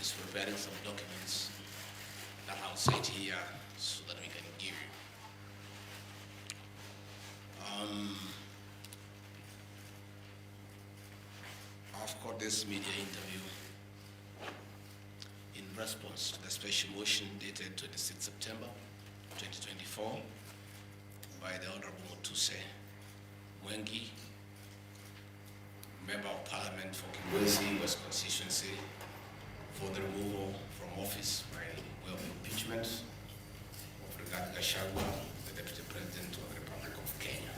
is preparing some documents that I'll cite here so that we can give you. I've got this media interview in response to the special motion dated 26 September 2024 by the Honorable Mutuse Mwengi, Member of Parliament for Kibwezi West Constituency, for the removal from office by way of impeachment of Rigathi Gachagua, the Deputy President of the Republic of Kenya.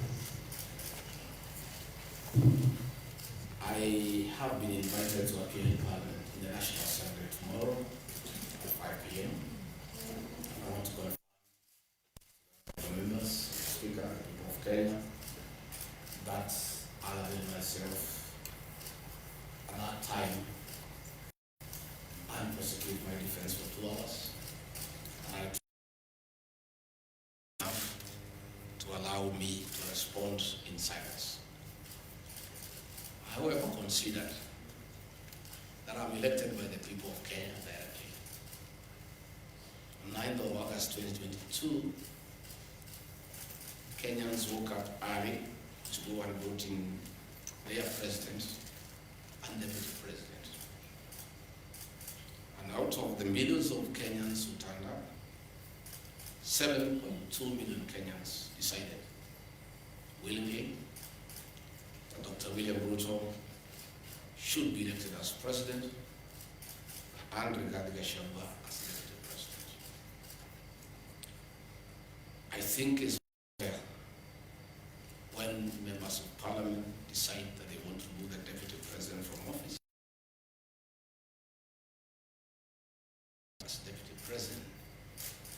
I have been invited to appear in Parliament in the National Assembly tomorrow at 5 p.m. I want to confirm the members, Speaker, and the people of Kenya, that I'll avail myself at that time and prosecute my defense for 2 hours. And enough to allow me to respond in silence. However, considered that I'm elected by the people of Kenya directly. On 9th of August 2022, Kenyans woke up early to go and vote in their president and deputy president. And out of the millions of Kenyans who turned up, 7.2 million Kenyans decided willingly that Dr. William Ruto should be elected as president and Rigathi Gachagua as deputy president. I think it's fair when members of parliament decide that they want to remove the deputy president from office as deputy president,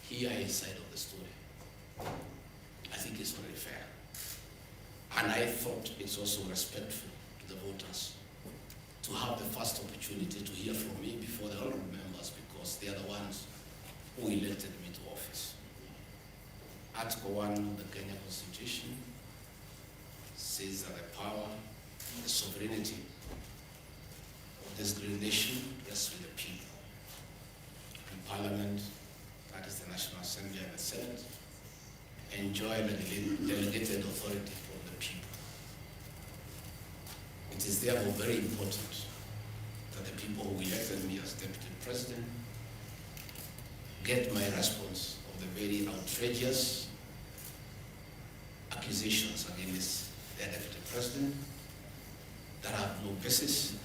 hear his side of the story. I think it's very fair. And I thought it's also respectful to the voters to have the first opportunity to hear from me before the honorable members, because they are the ones who elected me to office. Article 1 of the Kenya Constitution says that the power, the sovereignty of this great nation rests with the people. In Parliament, that is the National Assembly and the Senate, enjoy the delegated authority from the people. It is therefore very important that the people who elected me as Deputy President get my response of the very outrageous accusations against their Deputy President that have no basis,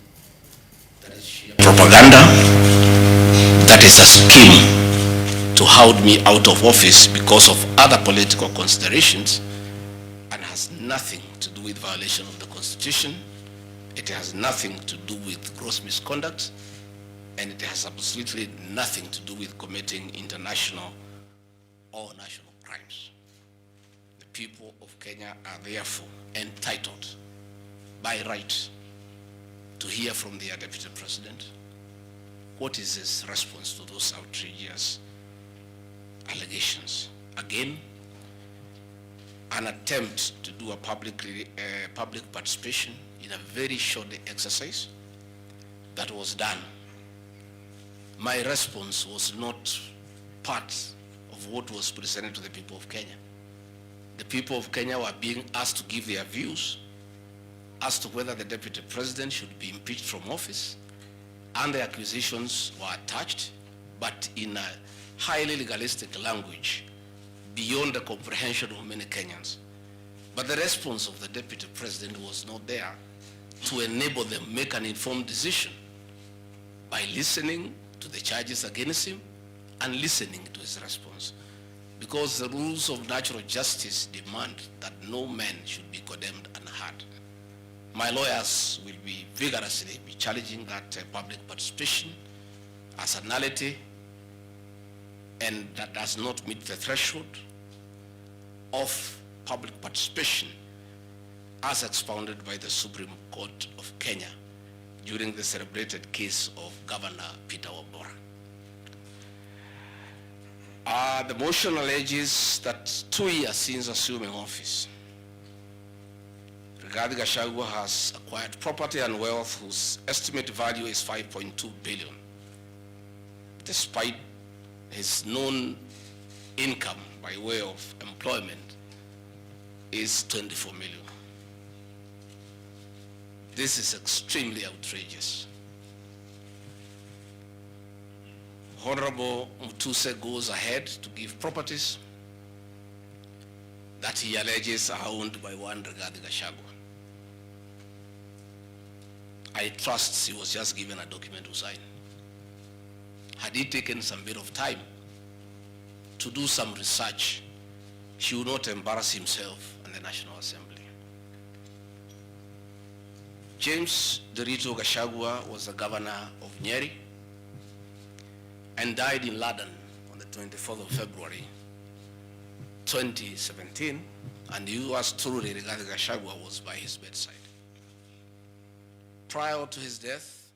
that is sheer propaganda, that is a scheme to hold me out of office because of other political considerations, and has nothing to do with violation of the Constitution. It has nothing to do with gross misconduct, and it has absolutely nothing to do with committing international or national crimes. The people of Kenya are therefore entitled by right to hear from their Deputy President what is his response to those outrageous allegations. Again, an attempt to do a public participation in a very short exercise that was done. My response was not part of what was presented to the people of Kenya. The people of Kenya were being asked to give their views as to whether the Deputy President should be impeached from office, and the accusations were attached, but in a highly legalistic language beyond the comprehension of many Kenyans. But the response of the Deputy President was not there to enable them make an informed decision by listening to the charges against him and listening to his response. Because the rules of natural justice demand that no man should be condemned unheard. My lawyers will be vigorously challenging that public participation as a nullity, and that does not meet the threshold of public participation as expounded by the Supreme Court of Kenya during the celebrated case of Governor Peter Wabora. The motion alleges that 2 years since assuming office, Rigathi Gachagua has acquired property and wealth whose estimated value is 5.2 billion. despite his known income by way of employment is 24 million. This is extremely outrageous. Honorable Mutuse goes ahead to give properties that he alleges are owned by one Rigathi Gachagua. I trust he was just given a document to sign. Had he taken some bit of time to do some research, he would not embarrass himself in the National Assembly. James Derito Gachagua was the governor of Nyeri and died in London on the 24th of February 2017, and yours truly, Rigathi Gachagua, was by his bedside. Prior to his death,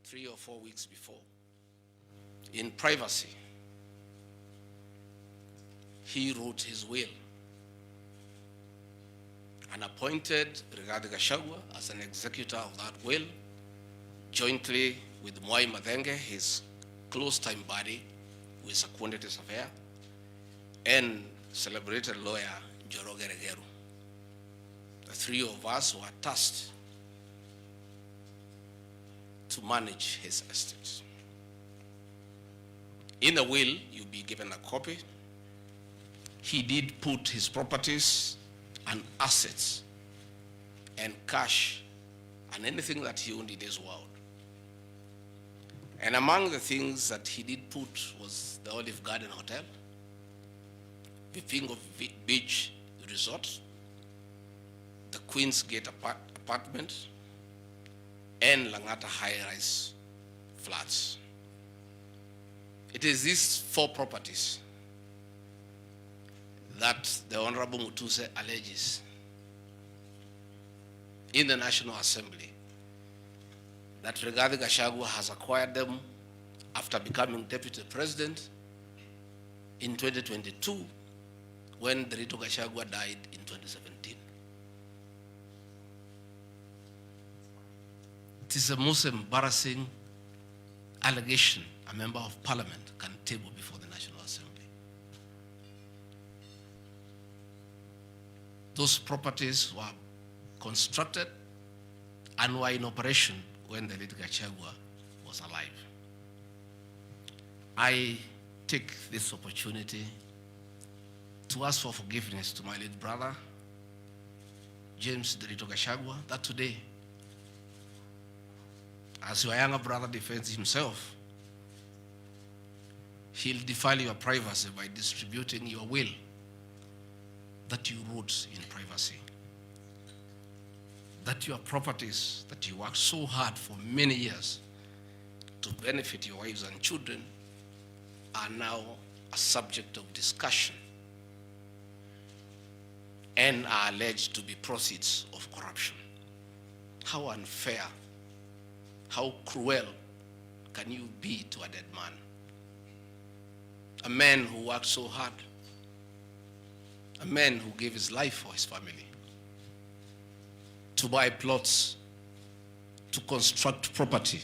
3 or 4 weeks before, in privacy, he wrote his will and appointed Rigathi Gachagua as an executor of that will, jointly with Mwai Mathenge, his close-time buddy, who is a quantities affair, and celebrated lawyer Njoroge Regeru. The three of us were tasked to manage his estate. In the will, you'll be given a copy. He did put his properties and assets and cash and anything that he owned in this world. And among the things that he did put was the Olive Garden Hotel, the Pingo Beach Resort, the Queen's Gate apartment, and Langata high-rise flats. It is these 4 properties that the Honorable Mutuse alleges in the National Assembly that Rigathi Gachagua has acquired them after becoming Deputy President in 2022 when Derito Gachagua died in 2017. It is the most embarrassing allegation a member of parliament can table before the National Assembly. Those properties were constructed and were in operation when the late Gachagua was alive. I take this opportunity to ask for forgiveness to my late brother, James Derito Gachagua, that today, as your younger brother defends himself, he'll defile your privacy by distributing your will that you wrote in privacy. That your properties that you worked so hard for many years to benefit your wives and children are now a subject of discussion and are alleged to be proceeds of corruption. How unfair, how cruel can you be to a dead man? A man who worked so hard, a man who gave his life for his family, to buy plots, to construct property,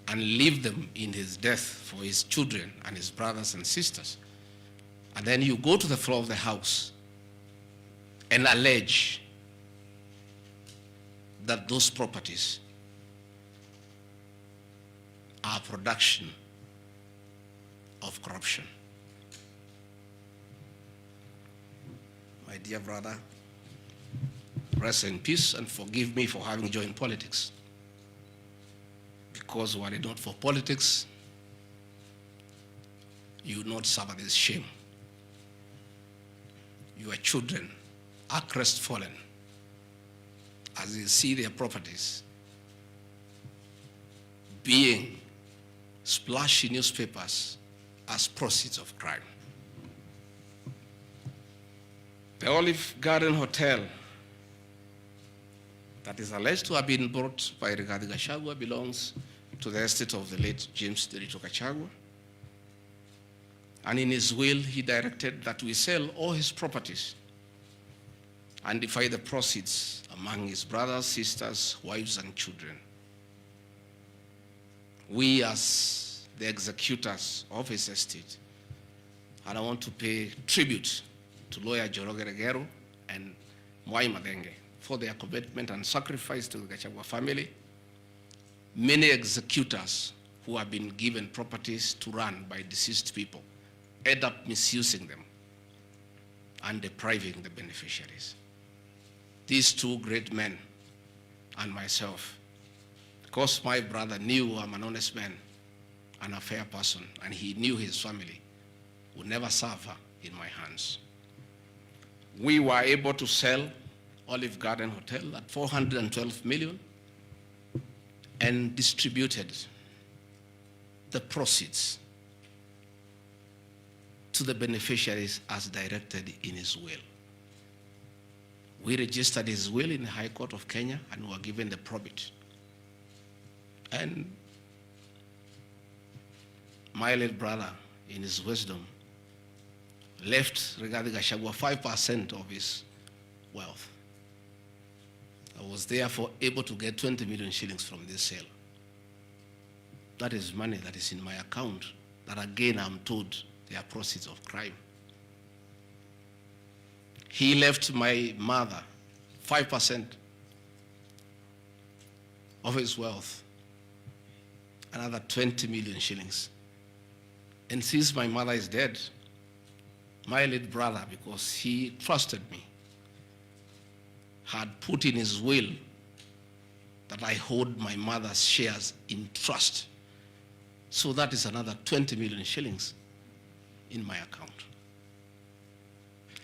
and leave them in his death for his children and his brothers and sisters. And then you go to the floor of the House and allege that those properties are production of corruption. My dear brother, rest in peace and forgive me for having joined politics. Because were it not for politics, you would not suffer this shame. Your children are crestfallen as they see their properties being splashed in newspapers as proceeds of crime. The Olive Garden Hotel that is alleged to have been bought by Rigathi Gachagua belongs to the estate of the late James Derito Gachagua. And in his will, he directed that we sell all his properties and divide the proceeds among his brothers, sisters, wives, and children. We as the executors of his estate. And I want to pay tribute to lawyer Njoroge Regero and Mwai Madenge for their commitment and sacrifice to the Gachagua family. Many executors who have been given properties to run by deceased people end up misusing them and depriving the beneficiaries. These two great men and myself, because my brother knew I'm an honest man and a fair person, and he knew his family would never suffer in my hands. We were able to sell Olive Garden Hotel at 412 million and distributed the proceeds to the beneficiaries as directed in his will. We registered his will in the High Court of Kenya and were given the probate. And my late brother, in his wisdom, left Rigathi Gachagua 5% of his wealth. I was therefore able to get 20 million shillings from this sale. That is money that is in my account that again I'm told they are proceeds of crime. He left my mother 5% of his wealth, another 20 million shillings. And since my mother is dead, my late brother, because he trusted me, had put in his will that I hold my mother's shares in trust. So that is another 20 million shillings in my account.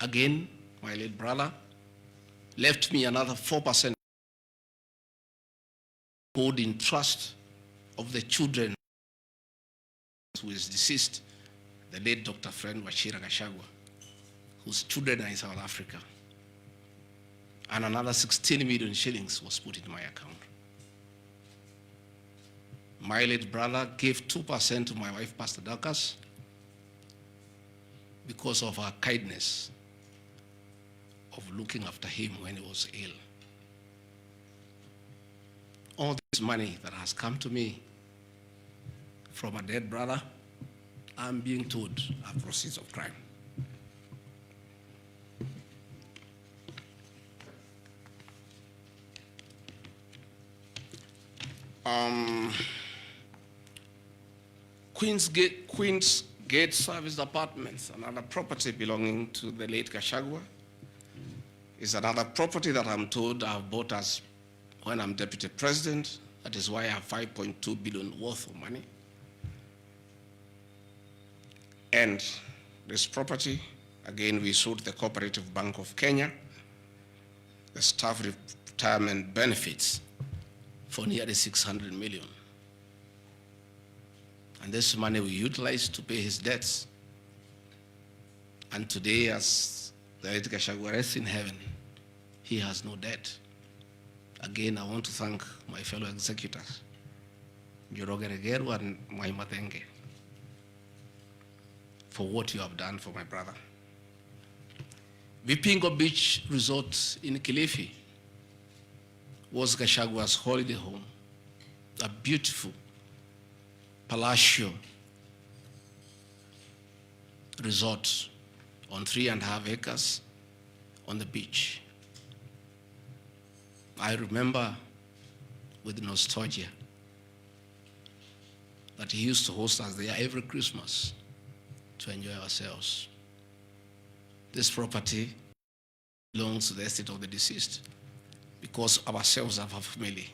Again, my late brother left me another 4% hold in trust of the children who is deceased, the late Dr. Friend Wachira Gachagua, whose children are in South Africa. And another 16 million shillings was put in my account. My late brother gave 2% to my wife, Pastor Dorcas, because of her kindness of looking after him when he was ill. All this money that has come to me from a dead brother, I'm being told are proceeds of crime. Queen's Gate Service Apartments, another property belonging to the late Gachagua, is another property that I'm told I've bought as when I'm deputy president. That is why I have 5.2 billion worth of money. And this property, again, we sold the Cooperative Bank of Kenya, the staff retirement benefits for nearly 600 million. And this money we utilized to pay his debts. And today, as the late Gachagua rests in heaven, he has no debt. Again, I want to thank my fellow executors, Njoroge Regero and Mwai Madenge, for what you have done for my brother. Vipingo Beach Resort in Kilifi was Gachagua's holiday home, a beautiful palatial resort on 3.5 acres on the beach. I remember with nostalgia that he used to host us there every Christmas to enjoy ourselves. This property belongs to the estate of the deceased because ourselves have a family.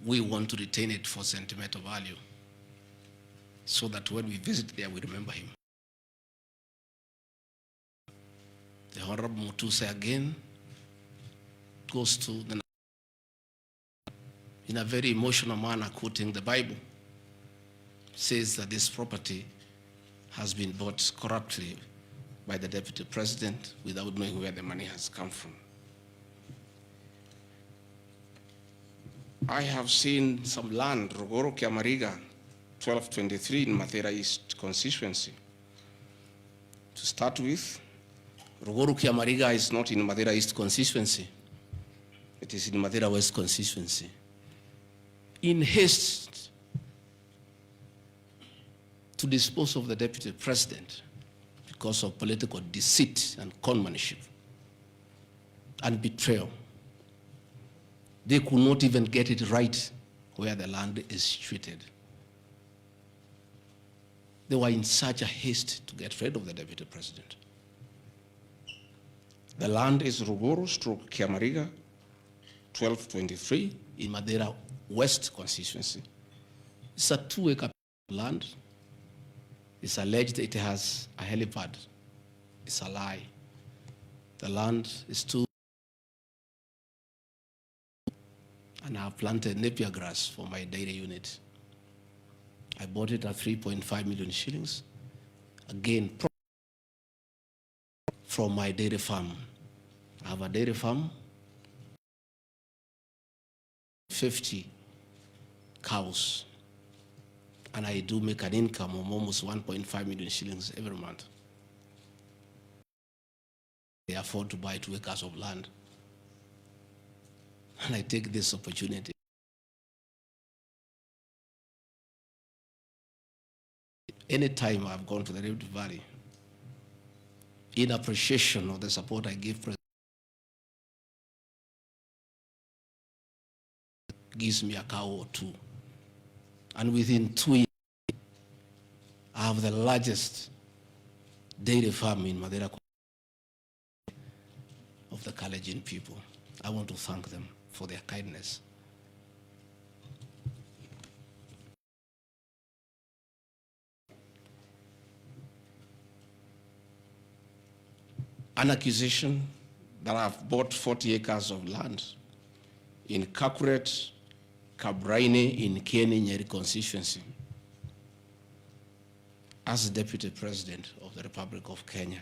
We want to retain it for sentimental value so that when we visit there, we remember him. The Honorable Mutuse again goes to the, in a very emotional manner, quoting the Bible, says that this property has been bought corruptly by the deputy president without knowing where the money has come from. I have seen some land, Rogoro Kiamariga, 1223 in Mathera East constituency. To start with, Rogoro Kiamariga is not in Mathera East constituency. It is in Mathera West constituency. In haste to dispose of the deputy president because of political deceit and conmanship and betrayal. They could not even get it right where the land is situated. They were in such a haste to get rid of the deputy president. The land is Ruguru/Kiamariga, 1223 in Madeira West constituency. It's a 2-acre land. It's alleged it has a helipad. It's a lie. The land is too, and I have planted napier grass for my dairy unit. I bought it at 3.5 million shillings. Again, from my dairy farm. I have a dairy farm, 50 cows, and I do make an income of almost 1.5 million shillings every month. They afford to buy 2 acres of land. And I take this opportunity. Anytime I've gone to the Rift Valley, in appreciation of the support I give President, gives me a cow or 2. And within 2 years, I have the largest dairy farm in Madeira of the Kalenjin people. I want to thank them for their kindness. An accusation that I've bought 40 acres of land in Kakuret, Kabraine in Kieni Nyeri constituency as Deputy President of the Republic of Kenya.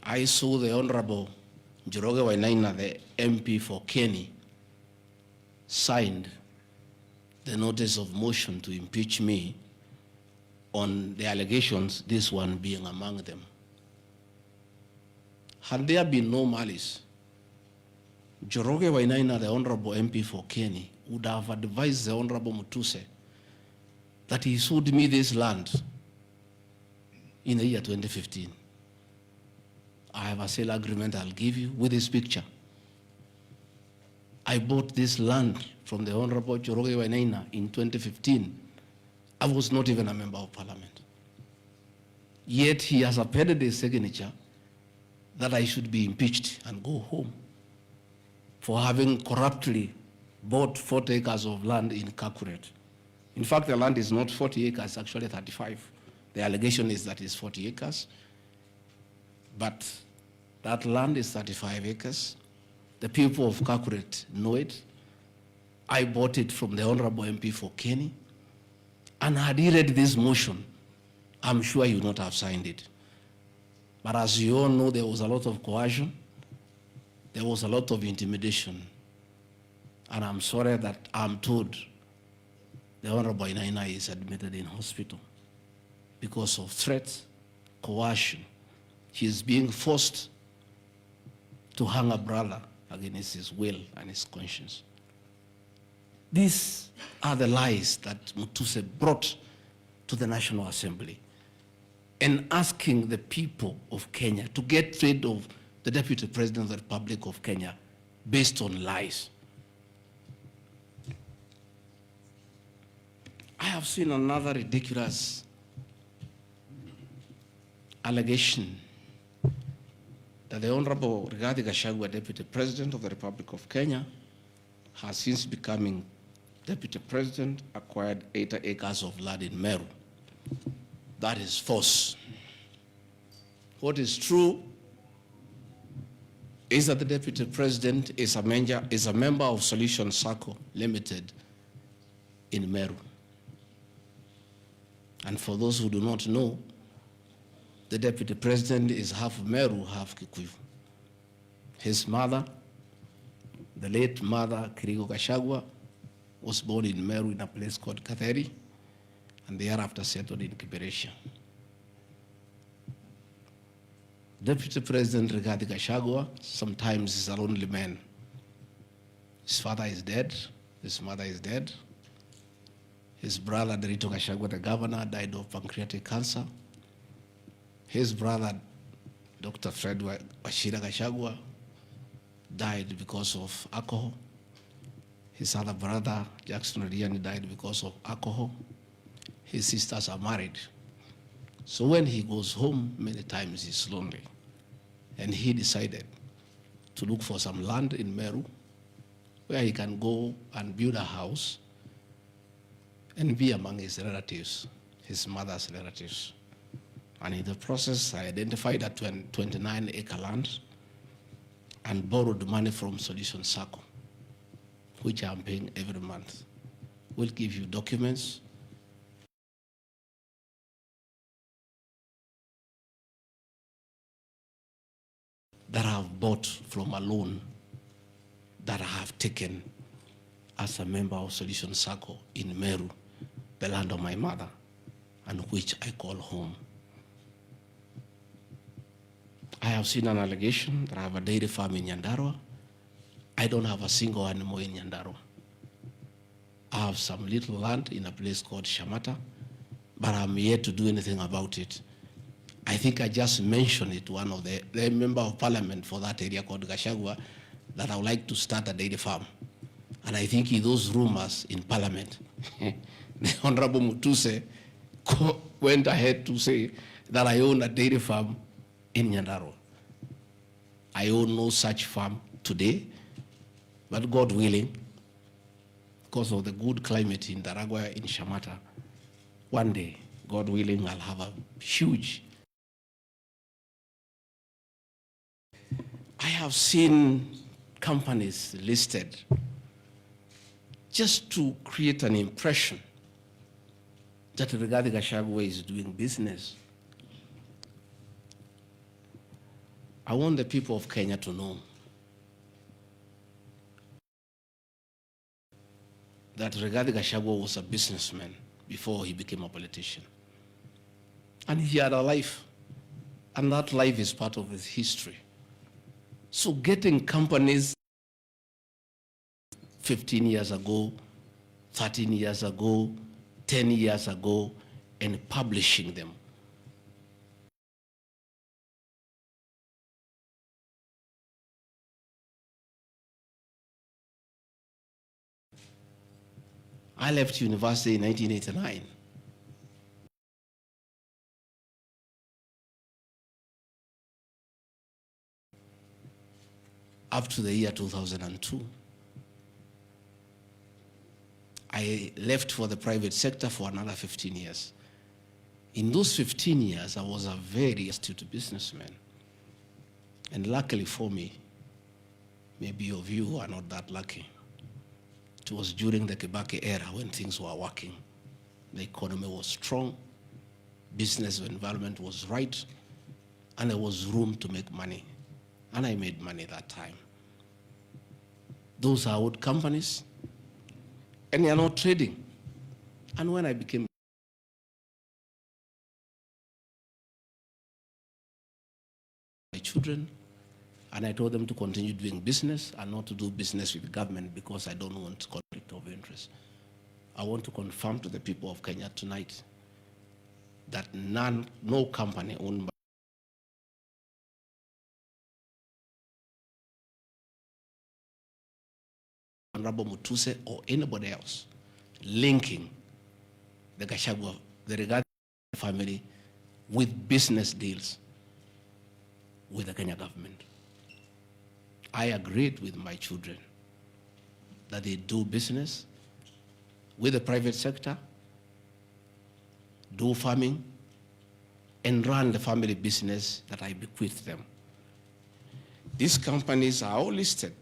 I saw the Honorable Njoroge Wainaina, the MP for Kieni, signed the notice of motion to impeach me on the allegations, this one being among them. Had there been no malice, Njoroge Wainaina, the Honorable MP for Kieni, would have advised the Honorable Mutuse that he sold me this land in the year 2015. I have a sale agreement I'll give you with this picture. I bought this land from the Honorable Njoroge Wainaina in 2015. I was not even a member of parliament. Yet he has appended his signature that I should be impeached and go home for having corruptly bought 40 acres of land in Kakuret. In fact, the land is not 40 acres, actually 35. The allegation is that it's 40 acres, but that land is 35 acres. The people of Kakuret know it. I bought it from the Honorable MP for Kieni, and had he read this motion, I'm sure he would not have signed it. But as you all know, there was a lot of coercion, there was a lot of intimidation, and I'm sorry that I'm told the Honorable Wainaina is admitted in hospital because of threats, coercion. He is being forced to hang a brother against his will and his conscience. These are the lies that Mutuse brought to the National Assembly, and asking the people of Kenya to get rid of the Deputy President of the Republic of Kenya based on lies. I have seen another ridiculous allegation that the Honorable Rigathi Gachagua, Deputy President of the Republic of Kenya, has since becoming Deputy President, acquired 80 acres of land in Meru. That is false. What is true is that the Deputy President is a member of Solution Circle Limited in Meru. And for those who do not know, the Deputy President is half Meru, half Kikuyu. His mother, the late mother, Kirigo Gachagua, was born in Meru in a place called Katheri, and thereafter settled in Kiberesha. Deputy President Rigathi Gachagua sometimes is a lonely man. His father is dead, his mother is dead, His brother, Hon Gachagua, the governor, died of pancreatic cancer. His brother, Dr. Fred Wachira Gachagua, died because of alcohol. His other brother, Jackson Riani, died because of alcohol. His sisters are married. So when he goes home, many times he's lonely. And he decided to look for some land in Meru where he can go and build a house and be among his relatives, his mother's relatives. And in the process, I identified that 29-acre land and borrowed money from Solution Circle, which I'm paying every month. We'll give you documents. That I have bought from a loan that I have taken as a member of Solution Circle in Meru, the land of my mother, and which I call home. I have seen an allegation that I have a dairy farm in Nyandarua. I don't have a single animal in Nyandarua. I have some little land in a place called Shamata, but I'm yet to do anything about it. I think I just mentioned it to one of the member of parliament for that area called Gachagua that I would like to start a dairy farm. And I think in those rumors in parliament, the Honorable Mutuse went ahead to say that I own a dairy farm in Nyandarua. I own no such farm today, but God willing, because of the good climate in Daragwa, in Shamata, one day, God willing, I'll have a huge. I have seen companies listed just to create an impression that Rigathi Gachagua is doing business. I want the people of Kenya to know that Rigathi Gachagua was a businessman before he became a politician. And he had a life, and that life is part of his history. So getting companies 15 years ago, 13 years ago, 10 years ago, and publishing them. I left university in 1989. Up to the year 2002. I left for the private sector for another 15 years. In those 15 years, I was a very astute businessman. And luckily for me, maybe of you are not that lucky. It was during the Kibaki era when things were working. The economy was strong, business environment was right, and there was room to make money. And I made money that time. Those are old companies, and they are not trading. And when I became my children, and I told them to continue doing business and not to do business with the government because I don't want conflict of interest. I want to confirm to the people of Kenya tonight that no company owned by Honorable Mutuse or anybody else linking the Gachagua, the Rigathi family with business deals with the Kenya government. I agreed with my children that they do business with the private sector, do farming, and run the family business that I bequeathed them. These companies are all listed.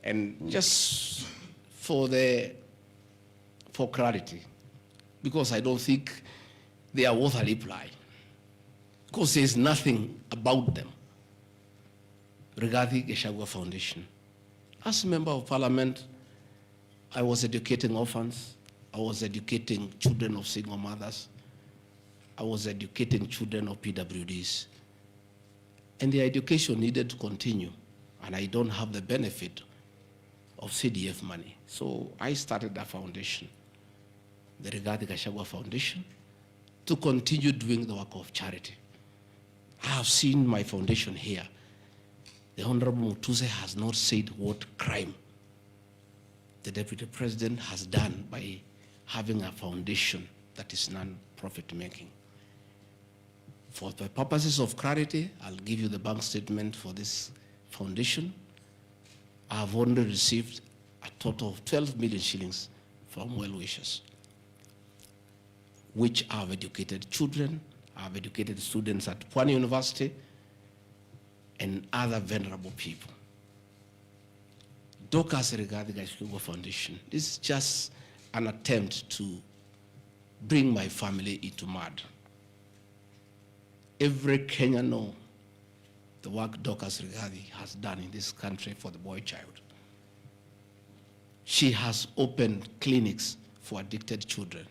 And just for clarity, because I don't think they are worth a reply, because there's nothing about them. Rigathi Gachagua Foundation. As a member of parliament, I was educating orphans. I was educating children of single mothers. I was educating children of PWDs. And the education needed to continue. And I don't have the benefit of CDF money. So I started a foundation the Rigathi Gachagua Foundation to continue doing the work of charity. I have seen my foundation here. The Honorable Mutuse has not said what crime the Deputy President has done by having a foundation that is non-profit making. For the purposes of clarity, I'll give you the bank statement for this foundation. I have only received a total of 12 million shillings from well-wishers, which have educated children, have educated students at Pwani University, and other vulnerable people. Dorcas Rigathi Gachagua Foundation, this is just an attempt to bring my family into mud. Every Kenyan knows the work Dorcas Rigathi has done in this country for the boy child. She has opened clinics for addicted children,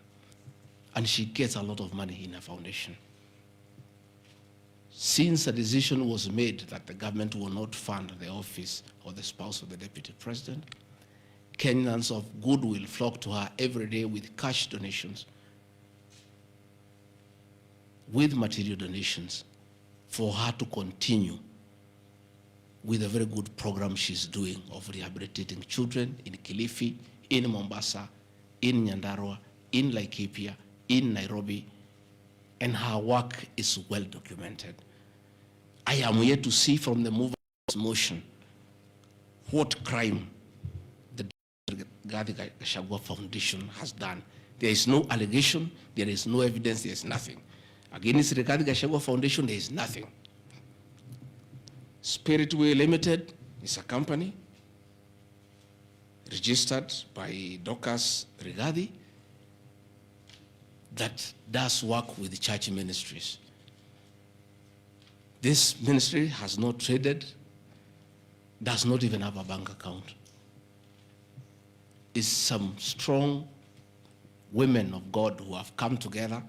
and she gets a lot of money in her foundation. Since a decision was made that the government will not fund the office or the spouse of the Deputy President, Kenyans of goodwill flock to her every day with cash donations, with material donations, for her to continue with a very good program she's doing of rehabilitating children in Kilifi, in Mombasa, in Nyandarua, in Laikipia, in Nairobi, and her work is well documented. I am yet to see from the Malice Motion what crime the Rigathi Gachagua Foundation has done. There is no allegation, there is no evidence, there is nothing. Against the Rigathi Gachagua Foundation, there is nothing. Spiritway Limited is a company registered by Dorcas Rigathi that does work with the church ministries. This ministry has not traded, does not even have a bank account. It's some strong women of God who have come together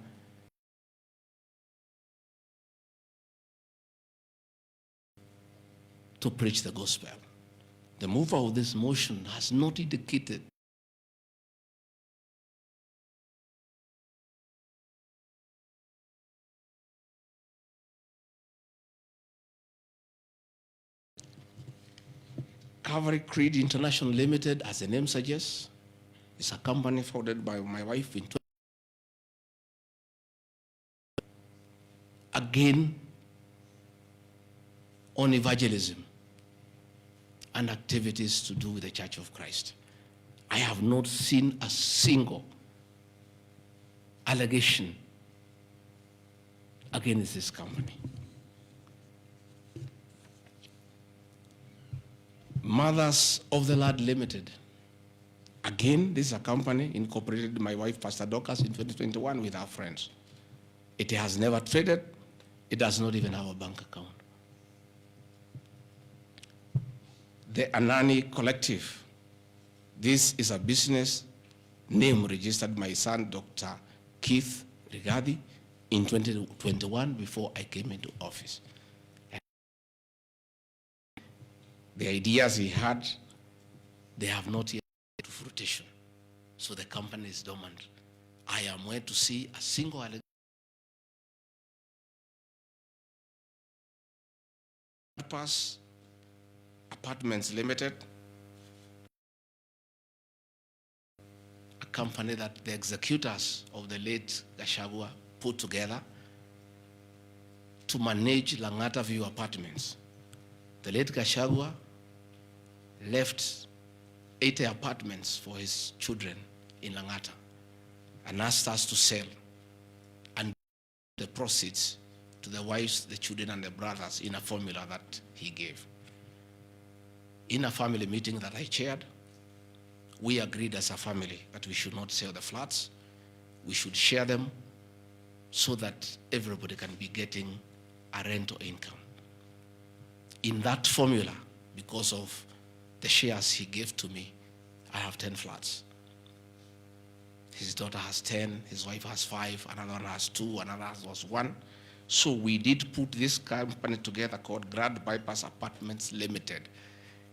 to preach the gospel. The mover of this motion has not indicated Calvary Creed International Limited, as the name suggests, is a company founded by my wife in again on evangelism and activities to do with the Church of Christ. I have not seen a single allegation against this company. Mothers of the Lord Limited. Again, this is a company incorporated by my wife, Pastor Dorcas, in 2021 with our friends. It has never traded. It does not even have a bank account. The Anani Collective. This is a business name registered by my son, Dr. Keith Rigathi, in 2021 before I came into office. The ideas he had, they have not yet come to fruition. So the company is dormant. I am waiting to see a single allegation. Pass Apartments Limited, a company that the executors of the late Gachagua put together to manage Langata View Apartments. The late Gachagua left 80 apartments for his children in Langata and asked us to sell and the proceeds to the wives, the children, and the brothers in a formula that he gave. In a family meeting that I chaired, we agreed as a family that we should not sell the flats. We should share them so that everybody can be getting a rental income. In that formula, because of the shares he gave to me, I have 10 flats. His daughter has 10, his wife has 5, another one has 2, another has 1. So we did put this company together called Grand Bypass Apartments Limited.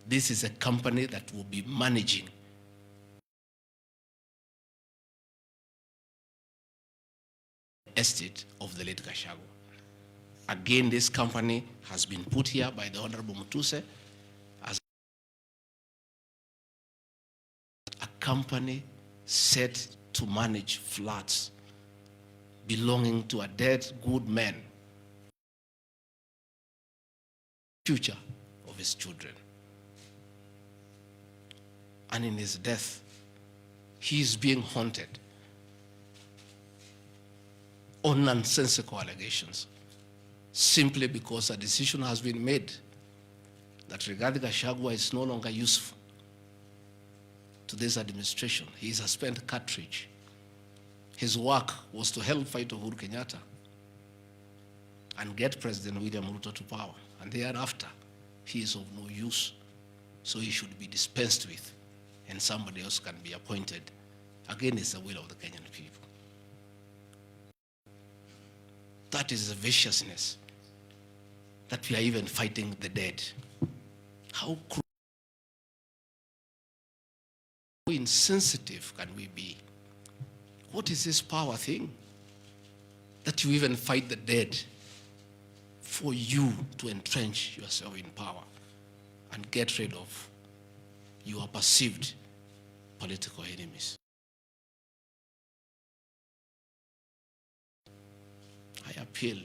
This is a company that will be managing estate of the late Gachagua. Again, this company has been put here by the Honorable Mutuse as a company set to manage flats belonging to a dead good man, future of his children. And in his death, he is being haunted on nonsensical allegations, simply because a decision has been made that Rigathi Gachagua is no longer useful to this administration. He is a spent cartridge. His work was to help fight Uhuru Kenyatta and get President William Ruto to power. And thereafter, he is of no use. So he should be dispensed with, and somebody else can be appointed against the will of the Kenyan people. That is the viciousness that we are even fighting the dead. How insensitive can we be? What is this power thing? That you even fight the dead for you to entrench yourself in power and get rid of your perceived political enemies. I appeal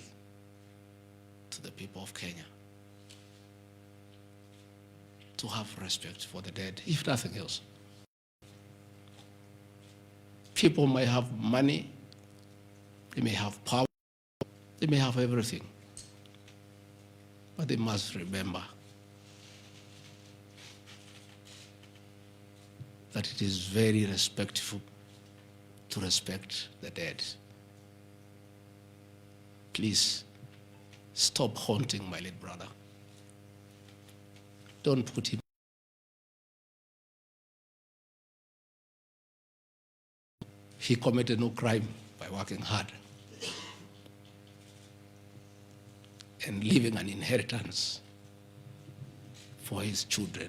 to the people of Kenya to have respect for the dead, if nothing else. People may have money, they may have power, they may have everything, but they must remember that it is very respectful to respect the dead. Please stop haunting my late brother. Don't put him. He committed no crime by working hard and leaving an inheritance for his children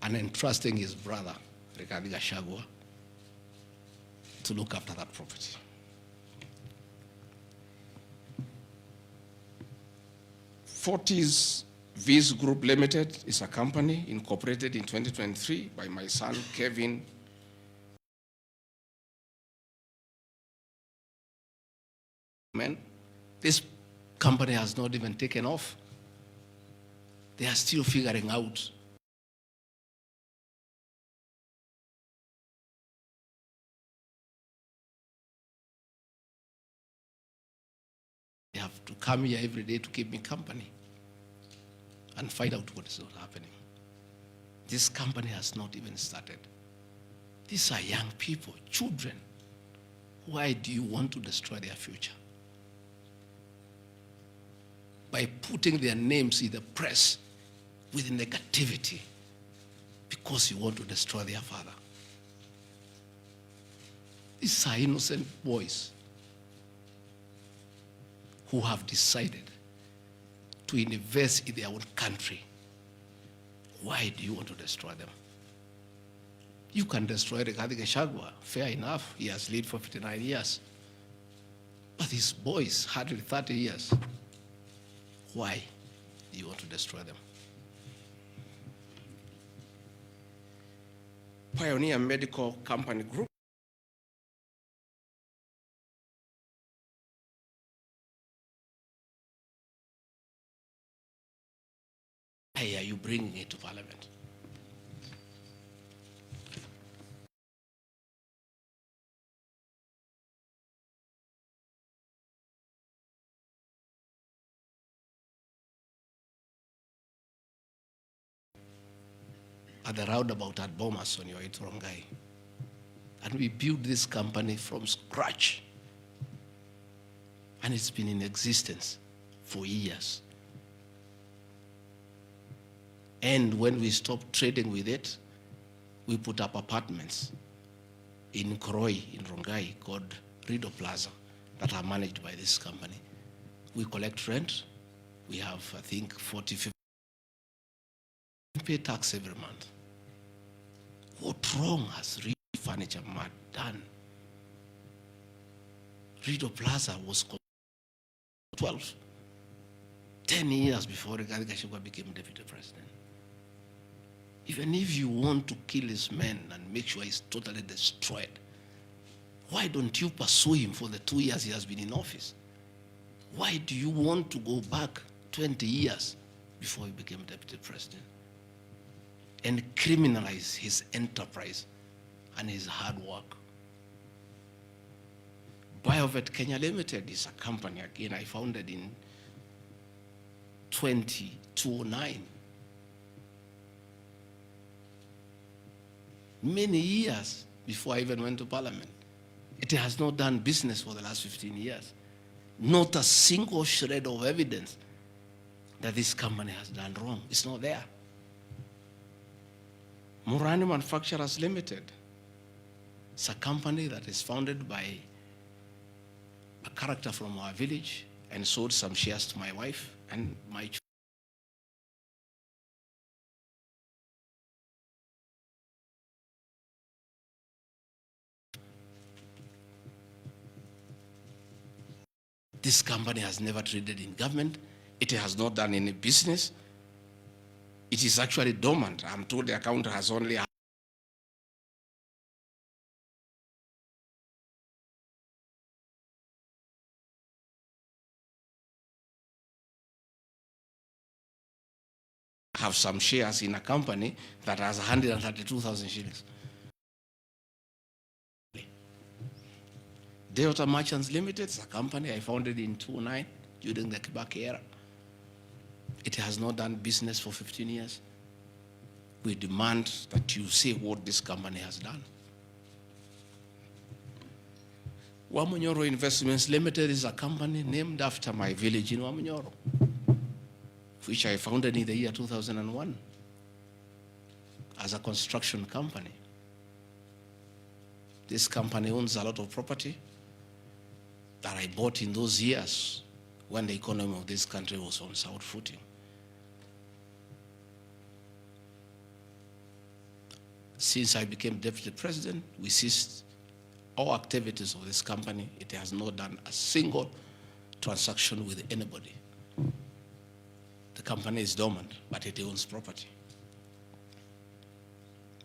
and entrusting his brother, Rigathi Gachagua, to look after that property. Fortis Viz Group Limited is a company incorporated in 2023 by my son, Kevin. This company has not even taken off. They are still figuring out they have to come here every day to keep me company and find out what is not happening. This company has not even started. These are young people, children. Why do you want to destroy their future? By putting their names in the press with negativity because you want to destroy their father. These are innocent boys who have decided to invest in their own country. Why do you want to destroy them? You can destroy Rigathi Gachagua, fair enough. He has lived for 59 years. But these boys, hardly 30 years. Why do you want to destroy them? Pioneer Medical Company Group. Why are you bringing it to Parliament? At the roundabout at Bomas on your way to Rongai. And we built this company from scratch. And it's been in existence for years. And when we stopped trading with it, we put up apartments in Koroi, in Rongai, called Rido Plaza, that are managed by this company. We collect rent. We have, I think, 40, 50. We pay tax every month. What wrong has Rigathi Furniture Mart done? Rido Plaza was 10 years before Rigathi Gachagua became deputy president. Even if you want to kill his men and make sure he's totally destroyed, why don't you pursue him for the 2 years he has been in office? Why do you want to go back 20 years before he became deputy president and criminalize his enterprise and his hard work? Biovet Kenya Limited is a company, again, I founded in 2009. Many years before I even went to parliament. It has not done business for the last 15 years. Not a single shred of evidence that this company has done wrong. It's not there. Murani Manufacturers Limited. It's a company that is founded by a character from our village and sold some shares to my wife and my children. This company has never traded in government. It has not done any business. It is actually dormant. I'm told the account has only have some shares in a company that has 132,000 shillings. Delta Merchants Limited is a company I founded in 2009 during the Kibaki era. It has not done business for 15 years. We demand that you say what this company has done. Wamunyoro Investments Limited is a company named after my village in Wamunyoro, which I founded in the year 2001 as a construction company. This company owns a lot of property that I bought in those years when the economy of this country was on sound footing. Since I became deputy president, we ceased all activities of this company. It has not done a single transaction with anybody. The company is dormant, but it owns property.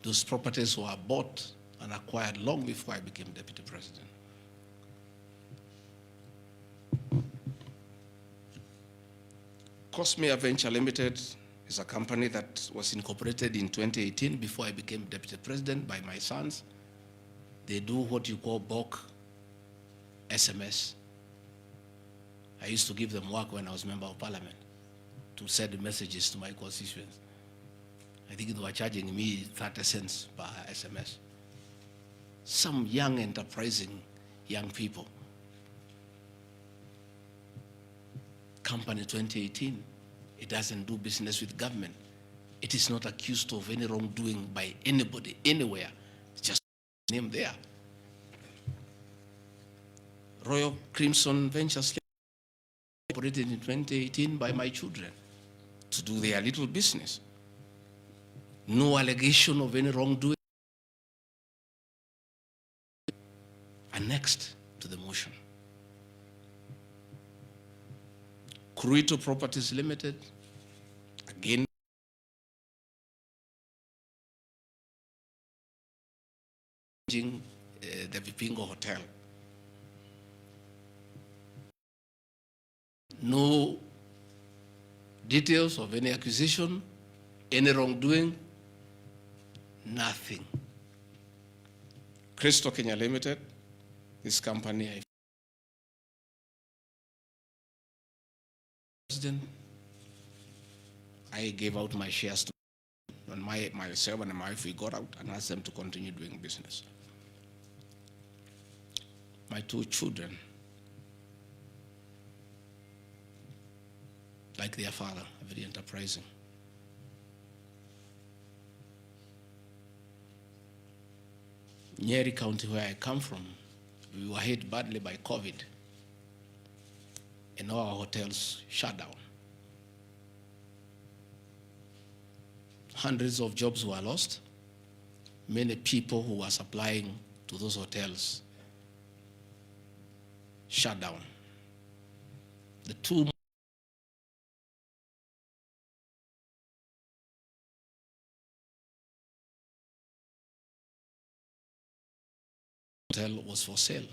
Those properties were bought and acquired long before I became deputy president. Cosmea Venture Limited is a company that was incorporated in 2018 before I became deputy president by my sons. They do what you call bulk SMS. I used to give them work when I was member of parliament to send messages to my constituents. I think they were charging me 30 cents per SMS. Some young, enterprising young people. Company 2018, it doesn't do business with government. It is not accused of any wrongdoing by anybody, anywhere. It's just name there. Royal Crimson Ventures operated in 2018 by my children to do their little business. No allegation of any wrongdoing. Annexed to the motion. Cruito Properties Limited, again, the Vipingo Hotel. No details of any accusation, any wrongdoing, nothing. Crystal Kenya Limited, this company I gave out my shares to, and myself and my wife, we got out and asked them to continue doing business. My two children, like their father, very enterprising. Nyeri County, where I come from, we were hit badly by COVID, and all our hotels shut down. Hundreds of jobs were lost. Many people who were supplying to those hotels shut down. The two hotel was for sale,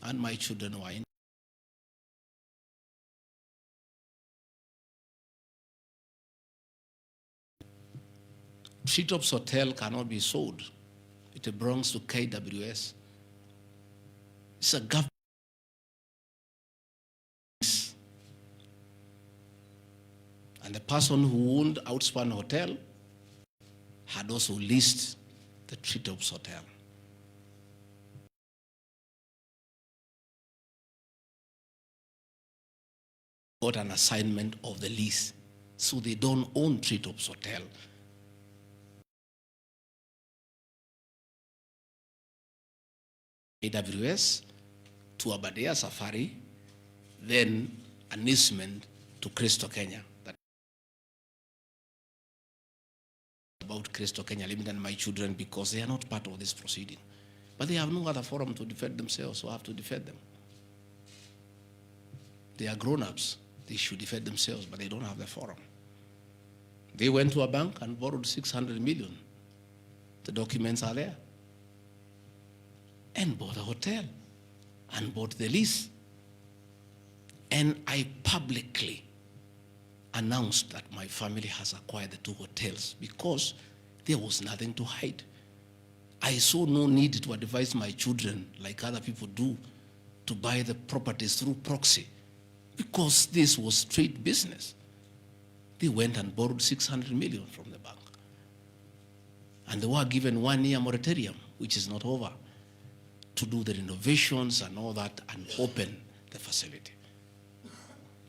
and my children were in. Treetops Hotel cannot be sold. It belongs to KWS. It's a government. And the person who owned Ouster Hotel had also leased the Treetops Hotel. Got an assignment of the lease, so they don't own Treetops Hotel. AWS to Aberdare Safari, then an easement to Crystal Kenya. That about Crystal Kenya Limited and my children, because they are not part of this proceeding. But they have no other forum to defend themselves, so I have to defend them. They are grown-ups. They should defend themselves, but they don't have the forum. They went to a bank and borrowed 600 million. The documents are there. And bought a hotel and bought the lease. And I publicly announced that my family has acquired the two hotels because there was nothing to hide. I saw no need to advise my children, like other people do, to buy the properties through proxy, because this was straight business. They went and borrowed 600 million from the bank. And they were given 1 year moratorium, which is not over, to do the renovations and all that and open the facility.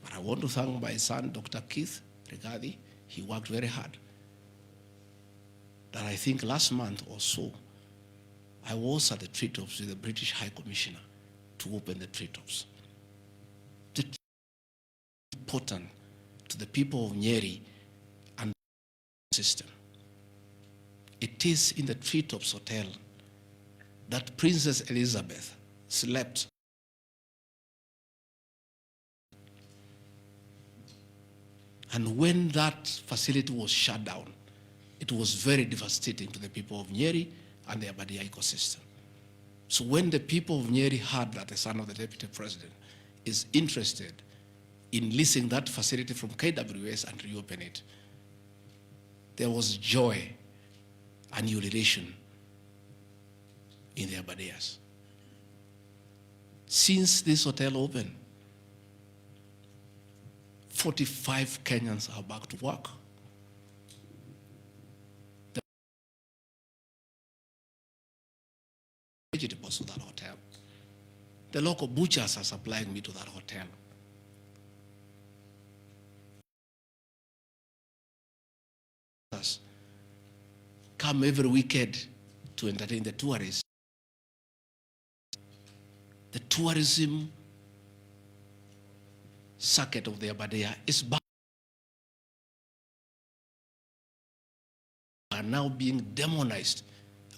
But I want to thank my son, Dr. Keith Rigathi. He worked very hard. That I think last month or so, I was at the Treetops with the British High Commissioner to open the Treetops. It's important to the people of Nyeri and the system. It is in the Treetops Hotel that Princess Elizabeth slept. And when that facility was shut down, it was very devastating to the people of Nyeri and the Aberdare ecosystem. So when the people of Nyeri heard that the son of the deputy president is interested in leasing that facility from KWS and reopen it, there was joy and ululation in the Aberdares. Since this hotel opened, 45 Kenyans are back to work. The vegetables to that hotel. The local butchers are supplying me to that hotel. Come every weekend to entertain the tourists. The tourism circuit of the Aberdare is back. Are now being demonized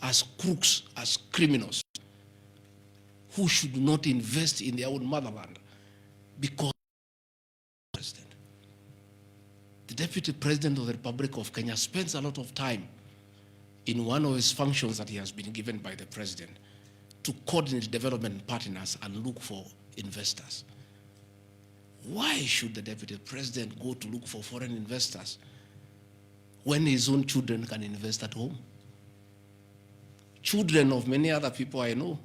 as crooks, as criminals, who should not invest in their own motherland because the Deputy President of the Republic of Kenya spends a lot of time in one of his functions that he has been given by the President to coordinate development partners and look for investors. Why should the Deputy President go to look for foreign investors when his own children can invest at home? Children of many other people I know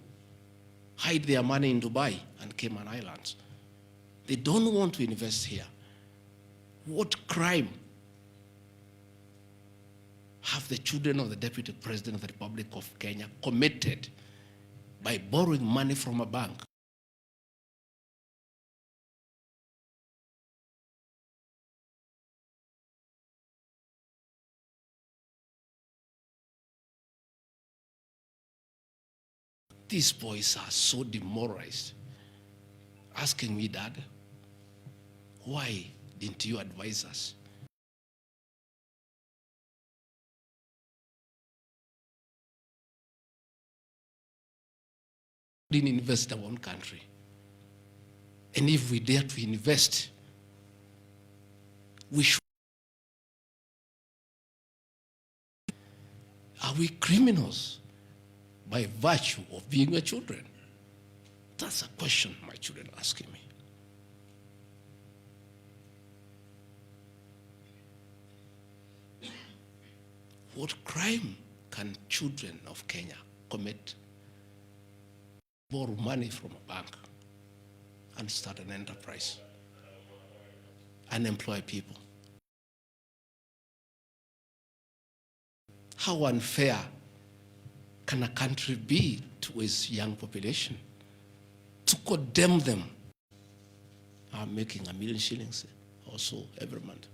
hide their money in Dubai and Cayman Islands. They don't want to invest here. What crime have the children of the Deputy President of the Republic of Kenya committed by borrowing money from a bank? These boys are so demoralized, asking me, Dad, why didn't you advise us? Didn't invest in one country. And if we dare to invest, we should. Are we criminals by virtue of being your children? That's a question my children are asking me. What crime can children of Kenya commit? Borrow money from a bank and start an enterprise and employ people. How unfair can a country be to its young population to condemn them? I'm making $1 million shillings or so every month.